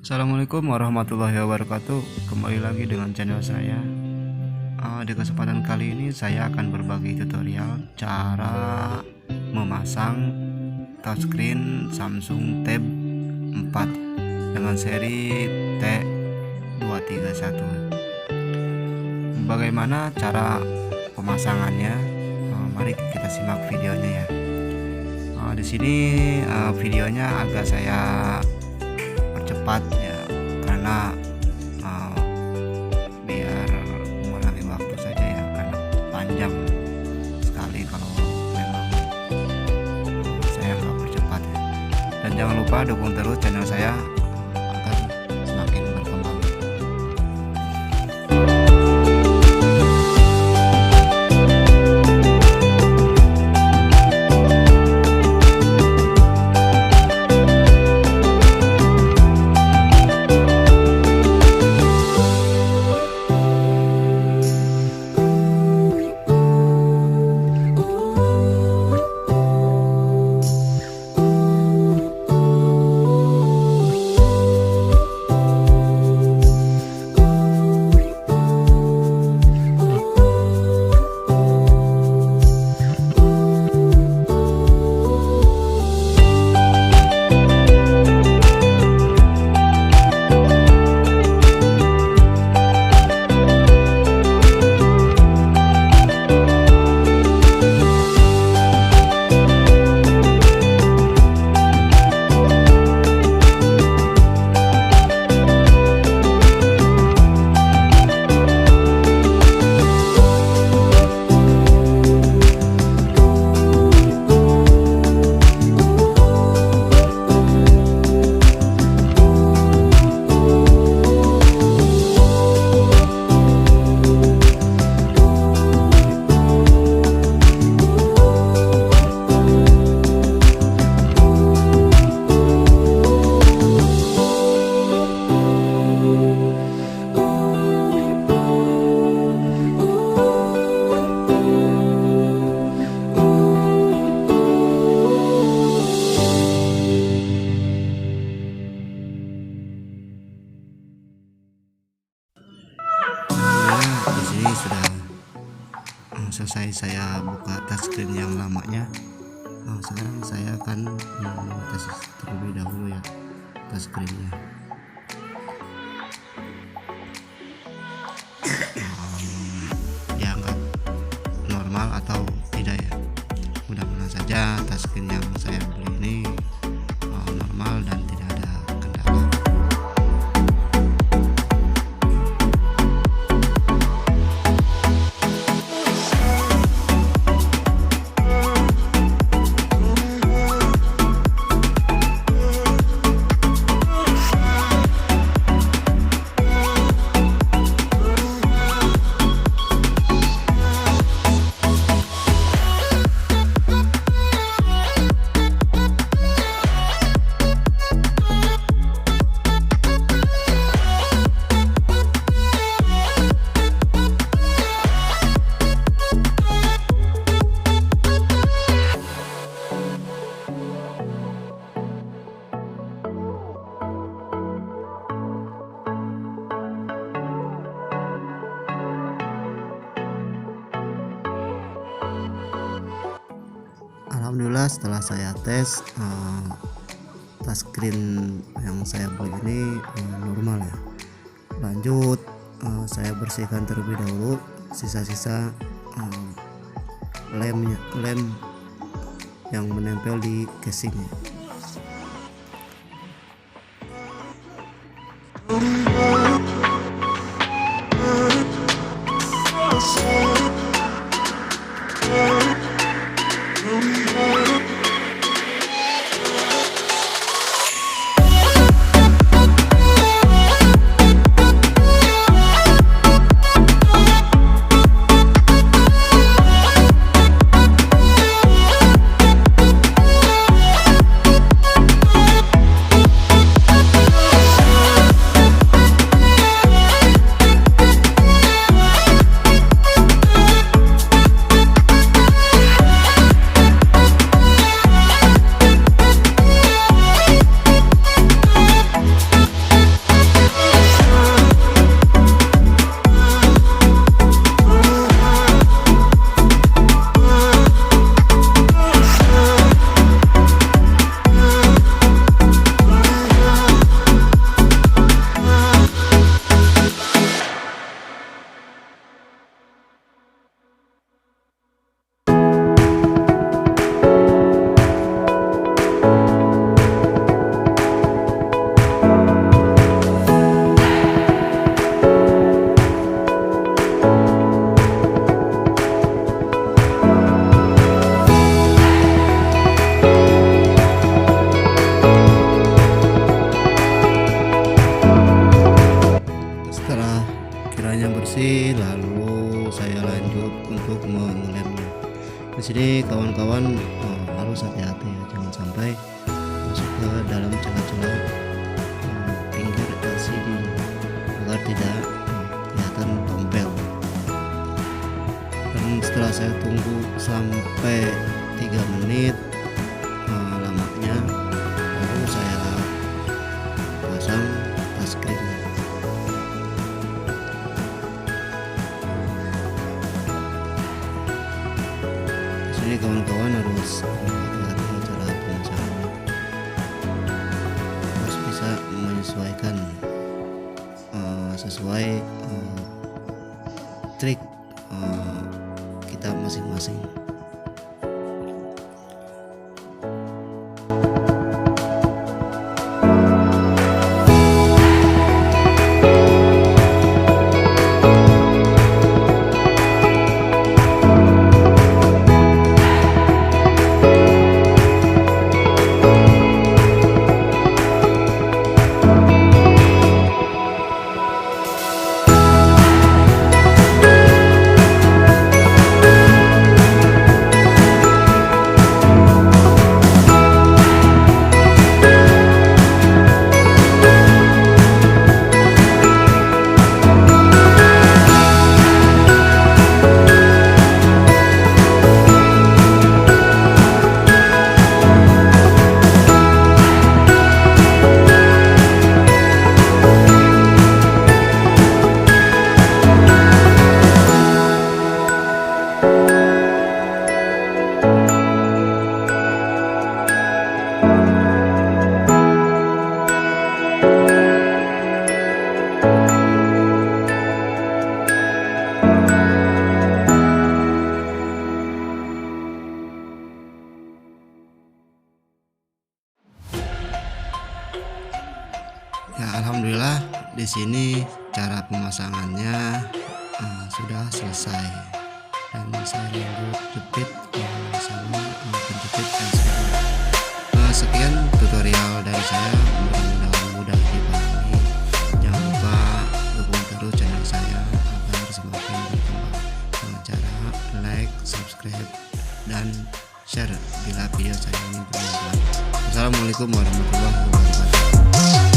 Assalamualaikum warahmatullahi wabarakatuh. Kembali lagi dengan channel saya. Di kesempatan kali ini saya akan berbagi tutorial cara memasang touchscreen Samsung Tab 4 dengan seri T231. Bagaimana cara pemasangannya? Mari kita simak videonya ya. Di sini videonya agak saya percepat ya, karena biar mengurangi waktu saja ya, karena panjang sekali kalau memang saya nggak percepat ya. Dan jangan lupa dukung terus channel saya agar semakin berkembang. Di sini sudah selesai saya buka touchscreen yang lamanya. Sekarang saya akan tes terlebih dahulu ya touchscreennya. Dianggap normal atau tidak ya, mudah-mudahan saja touchscreen yang saya beli ini normal dan tidak ada kendala. Alhamdulillah setelah saya tes touchscreen yang saya beli ini normal ya. Lanjut saya bersihkan terlebih dahulu sisa-sisa lem yang menempel di casingnya. Di sini kawan-kawan harus hati-hati ya, jangan sampai masuk ke dalam celah-celah pinggir LCD agar tidak kelihatan tompel. Dan setelah saya tunggu sampai 3 menit lamanya, lalu saya pasang touchscreen-nya. Jadi kawan-kawan harus hati-hati cara pemasangannya, harus bisa menyesuaikan sesuai trik kita masing-masing. Ya, alhamdulillah di sini cara pemasangannya sudah selesai, dan saya lanjut jepit sama penjepit LCD. Sekian tutorial dari saya, mudah-mudahan mudah dipahami. Jangan lupa dukung terus channel saya agar semakin berkembang dengan cara like, subscribe, dan share bila video saya ini bermanfaat. Assalamualaikum warahmatullahi wabarakatuh.